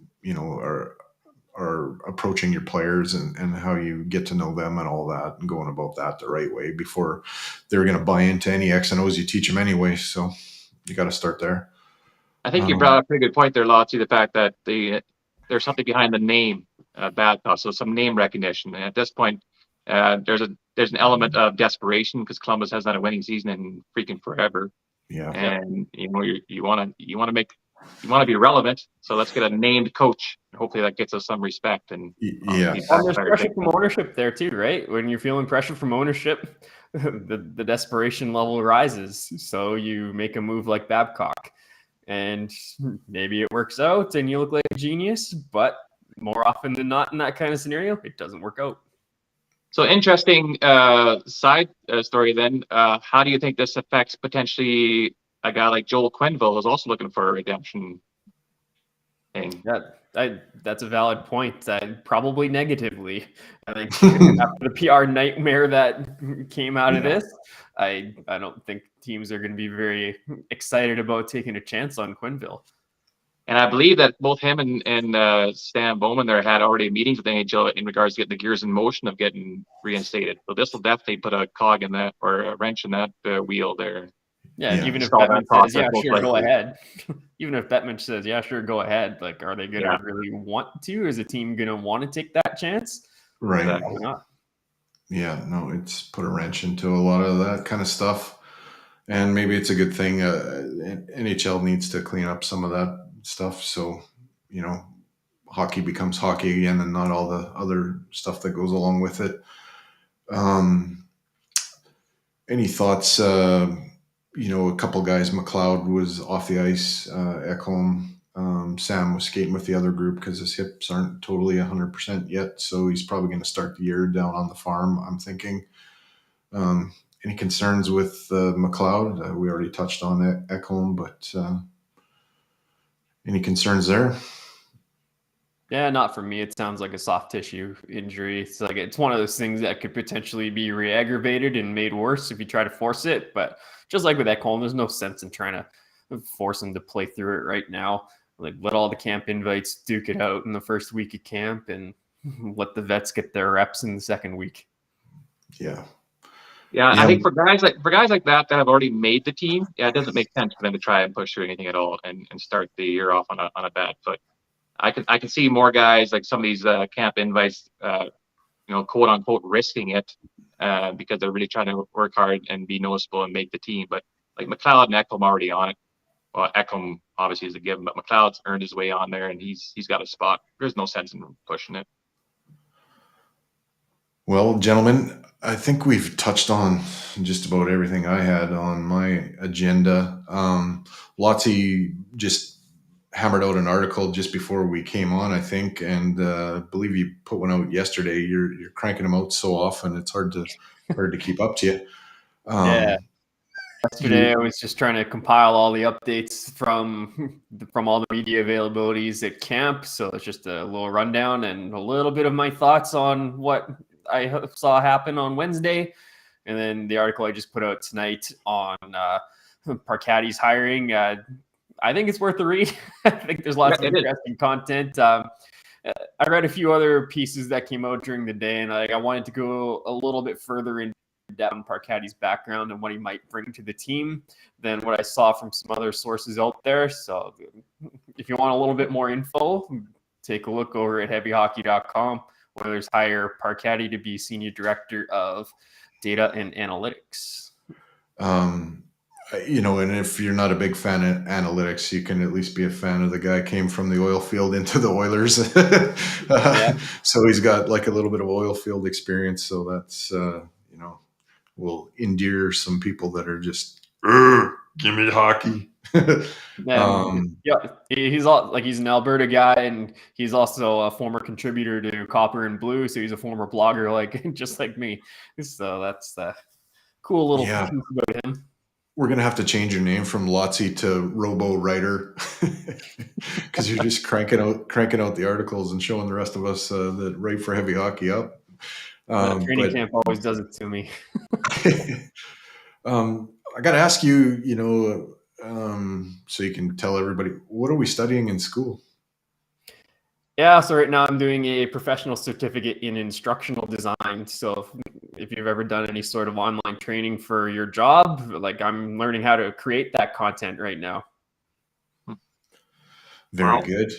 are approaching your players and how you get to know them and all that, and going about that the right way before they're going to buy into any X and O's you teach them anyway. So you got to start there.
I think you brought up a pretty good point there, Lotsy, the fact that there's something behind the name Babcock, so some name recognition. And at this point, there's an element of desperation because Columbus has not a winning season in freaking forever.
Yeah.
And you want to be relevant, so let's get a named coach. Hopefully that gets us some respect. And
there's pressure from ownership there too, right? When you're feeling pressure from ownership, the desperation level rises. So you make a move like Babcock, and maybe it works out and you look like a genius, but more often than not in that kind of scenario, it doesn't work out.
So interesting side story then. How do you think this affects potentially a guy like Joel Quenneville, who's also looking for a redemption thing?
That's a valid point. Probably negatively. I think after the PR nightmare that came out of this, I don't think teams are going to be very excited about taking a chance on Quenneville.
And I believe that both him and Stan Bowman there had already meetings with the NHL in regards to getting the gears in motion of getting reinstated. So this will definitely put a cog in that, or a wrench in that wheel there.
Yeah, even if Bettman says, sure, go ahead. Even if Bettman says, sure, go ahead. Like, are they going to really want to? Is a team going to want to take that chance?
Right.
Probably not.
Yeah, no, it's put a wrench into a lot of that kind of stuff. And maybe it's a good thing. NHL needs to clean up some of that stuff. So, hockey becomes hockey again and not all the other stuff that goes along with it. Any thoughts? A couple guys, McLeod was off the ice, Ekholm. Sam was skating with the other group because his hips aren't totally 100% yet. So he's probably going to start the year down on the farm, I'm thinking. Any concerns with McLeod? We already touched on Ekholm, but any concerns there?
Yeah, not for me. It sounds like a soft tissue injury. It's one of those things that could potentially be re-aggravated and made worse if you try to force it. But just like with Ekholm, there's no sense in trying to force him to play through it right now. Like, let all the camp invites duke it out in the first week of camp and let the vets get their reps in the second week.
Yeah.
Yeah, I think for guys like that have already made the team, it doesn't make sense for them to try and push through anything at all and start the year off on a bad foot. I can see more guys like some of these camp invites, quote unquote, risking it because they're really trying to work hard and be noticeable and make the team. But like McLeod and Ekholm already on it. Well, Ekholm obviously is a given, but McLeod's earned his way on there and he's got a spot. There's no sense in pushing it.
Well, gentlemen, I think we've touched on just about everything I had on my agenda. Lotsy just hammered out an article just before we came on, I think, and I believe you put one out yesterday. You're cranking them out so often, it's hard to keep up to you.
Yesterday, I was just trying to compile all the updates from all the media availabilities at camp. So it's just a little rundown and a little bit of my thoughts on what I saw happen on Wednesday, and then the article I just put out tonight on Parcati's hiring. I think it's worth a read. I think there's lots of interesting content. I read a few other pieces that came out during the day, and I wanted to go a little bit further in depth on Parcati's background and what he might bring to the team than what I saw from some other sources out there. So if you want a little bit more info, take a look over at heavyhockey.com. Oilers hire Parcati to be Senior Director of Data and Analytics.
And if you're not a big fan of analytics, you can at least be a fan of the guy came from the oil field into the Oilers. So he's got like a little bit of oil field experience. So that's, will endear some people that are just, give me hockey.
He's an Alberta guy, and he's also a former contributor to Copper and Blue. So he's a former blogger, just like me. So that's the cool little piece about him.
We're going to have to change your name from Lotsy to Robo Writer because you're just cranking out the articles and showing the rest of us that write for Heavy Hockey up.
Training camp always does it to me.
I got to ask you, so you can tell everybody, what are we studying in school?
Yeah, so right now I'm doing a professional certificate in instructional design. So if you've ever done any sort of online training for your job, like I'm learning how to create that content right now.
Very good.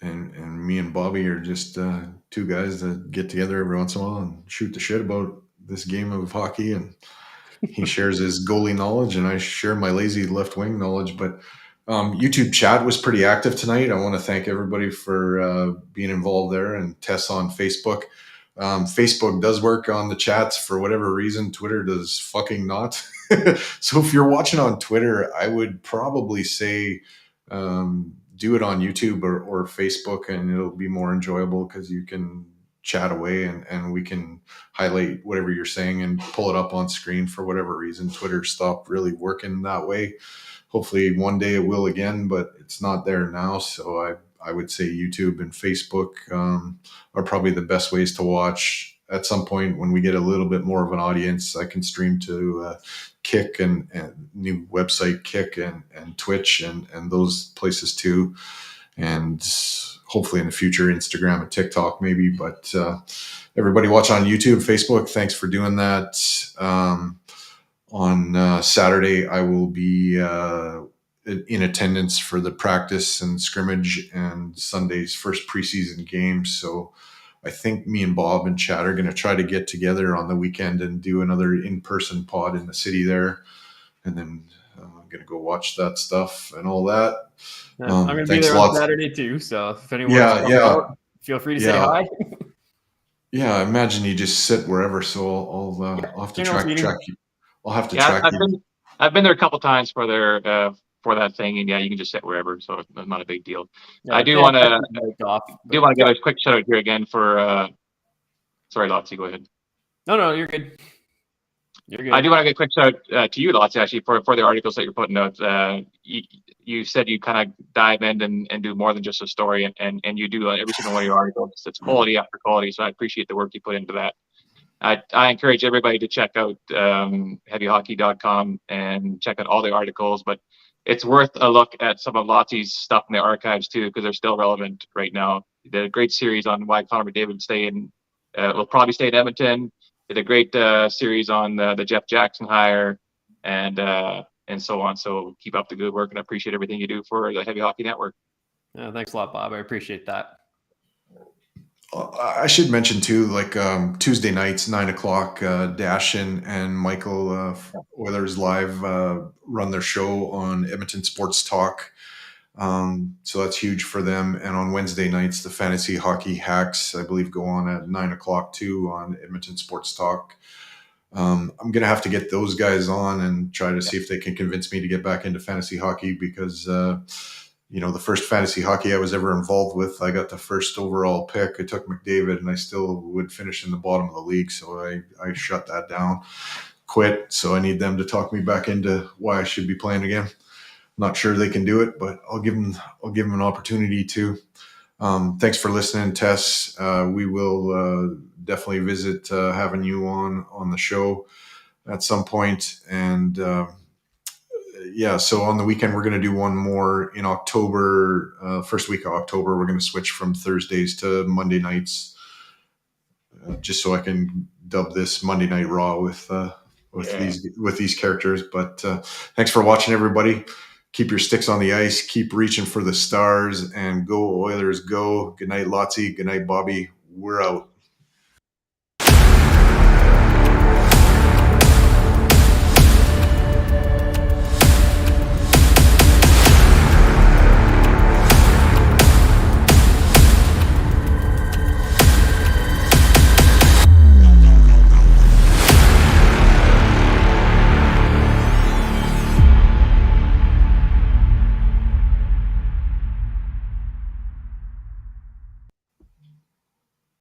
And me and Bobby are just two guys that get together every once in a while and shoot the shit about this game of hockey. And he shares his goalie knowledge and I share my lazy left wing knowledge. But YouTube chat was pretty active tonight. I want to thank everybody for being involved there, and Tess on Facebook. Facebook does work on the chats for whatever reason. Twitter does fucking not. So if you're watching on Twitter, I would probably say do it on YouTube or Facebook, and it'll be more enjoyable because you can chat away and we can highlight whatever you're saying and pull it up on screen. For whatever reason, Twitter stopped really working that way. Hopefully one day it will again, but it's not there now. So I would say YouTube and Facebook are probably the best ways to watch. At some point when we get a little bit more of an audience, I can stream to Kick and new website Kick and Twitch and those places too. And hopefully in the future, Instagram and TikTok maybe. But everybody watch on YouTube, Facebook, thanks for doing that. On Saturday, I will be in attendance for the practice and scrimmage and Sunday's first preseason game. So I think me and Bob and Chad are going to try to get together on the weekend and do another in-person pod in the city there. And then I'm going to go watch that stuff and all that.
I'm going to be there on Saturday too. So if anyone out, feel free to say hi.
Yeah, I imagine you just sit wherever. So I'll have to track you. I'll have to track you.
I've been there a couple times for that thing, and you can just sit wherever, so it's not a big deal. I do want to give a quick shout out here again for. Sorry, Lotsy, go ahead.
No, you're good. You're good.
I do want to give a quick shout out to you, Lotsy, actually, for the articles that you're putting out. You said you kind of dive in and do more than just a story, and you do every single one of your articles. It's quality after quality, so I appreciate the work you put into that. I encourage everybody to check out heavyhockey.com and check out all the articles, but it's worth a look at some of Lotsy's stuff in the archives too, because they're still relevant right now. He did a great series on why Connor McDavid will probably stay in Edmonton. Did a great series on the Jeff Jackson hire and so on. So keep up the good work, and I appreciate everything you do for the Heavy Hockey Network.
Yeah, thanks a lot, Bob. I appreciate that.
I should mention too, like Tuesday nights, 9:00, Dash and Michael Oilers Live run their show on Edmonton Sports Talk. So that's huge for them. And on Wednesday nights, the Fantasy Hockey Hacks, I believe, go on at 9:00 too on Edmonton Sports Talk. I'm going to have to get those guys on and try to see if they can convince me to get back into fantasy hockey because the first fantasy hockey I was ever involved with, I got the first overall pick. I took McDavid and I still would finish in the bottom of the league. So I shut that down. quit, so I need them to talk me back into why I should be playing again. Not sure they can do it, but I'll give them an opportunity to. Thanks for listening, Tess. We will definitely visit having you on the show at some point. And yeah, so on the weekend, we're going to do one more in October, first week of October. We're going to switch from Thursdays to Monday nights, just so I can dub this Monday Night Raw with these characters. But thanks for watching, everybody. Keep your sticks on the ice. Keep reaching for the stars, and go Oilers, go. Good night, Lotsie. Good night, Bobby. We're out.